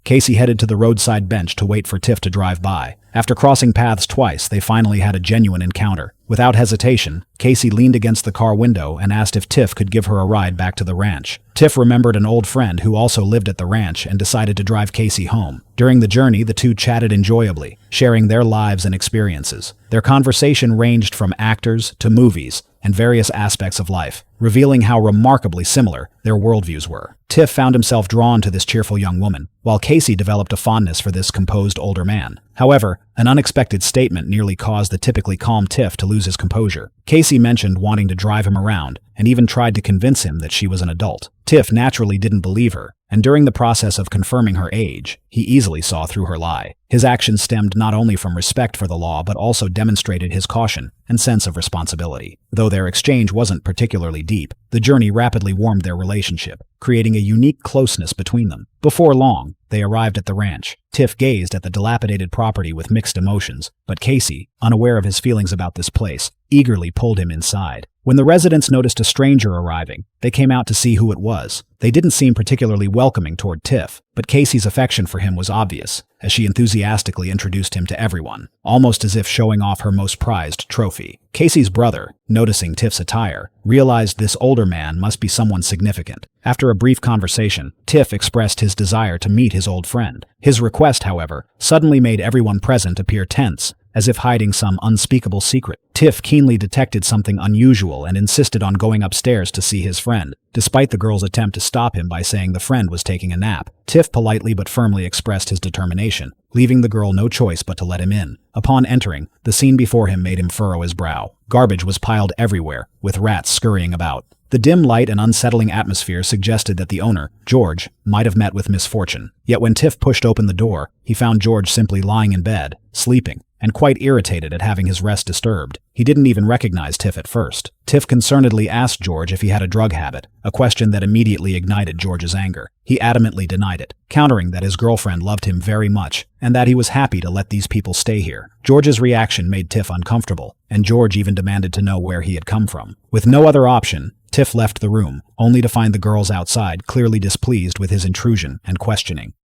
Casey headed to the roadside bench to wait for Tiff to drive by. After crossing paths twice, they finally had a genuine encounter. Without hesitation, Casey leaned against the car window and asked if Tiff could give her a ride back to the ranch. Tiff remembered an old friend who also lived at the ranch and decided to drive Casey home. During the journey, the two chatted enjoyably, sharing their lives and experiences. Their conversation ranged from actors to movies and various aspects of life, revealing how remarkably similar their worldviews were. Tiff found himself drawn to this cheerful young woman, while Casey developed a fondness for this composed older man. However, an unexpected statement nearly caused the typically calm Tiff to lose his composure. Casey mentioned wanting to drive him around, and even tried to convince him that she was an adult. Tiff naturally didn't believe her, and during the process of confirming her age, he easily saw through her lie. His actions stemmed not only from respect for the law but also demonstrated his caution and sense of responsibility. Though their exchange wasn't particularly deep, the journey rapidly warmed their relationship, creating a unique closeness between them. Before long, they arrived at the ranch. Tiff gazed at the dilapidated property with mixed emotions, but Casey, unaware of his feelings about this place, eagerly pulled him inside. When the residents noticed a stranger arriving, they came out to see who it was. They didn't seem particularly welcoming toward Tiff, but Casey's affection for him was obvious, as she enthusiastically introduced him to everyone, almost as if showing off her most prized trophy. Casey's brother, noticing Tiff's attire, realized this older man must be someone significant. After a brief conversation, Tiff expressed his desire to meet his old friend. His request, however, suddenly made everyone present appear tense, as if hiding some unspeakable secret. Tiff keenly detected something unusual and insisted on going upstairs to see his friend, despite the girl's attempt to stop him by saying the friend was taking a nap. Tiff politely but firmly expressed his determination, leaving the girl no choice but to let him in. Upon entering, the scene before him made him furrow his brow. Garbage was piled everywhere, with rats scurrying about. The dim light and unsettling atmosphere suggested that the owner, George, might have met with misfortune. Yet when Tiff pushed open the door, he found George simply lying in bed, sleeping, and quite irritated at having his rest disturbed. He didn't even recognize Tiff at first. Tiff concernedly asked George if he had a drug habit, a question that immediately ignited George's anger. He adamantly denied it, countering that his girlfriend loved him very much and that he was happy to let these people stay here. George's reaction made Tiff uncomfortable, and George even demanded to know where he had come from. With no other option, Tiff left the room, only to find the girls outside clearly displeased with his intrusion and questioning.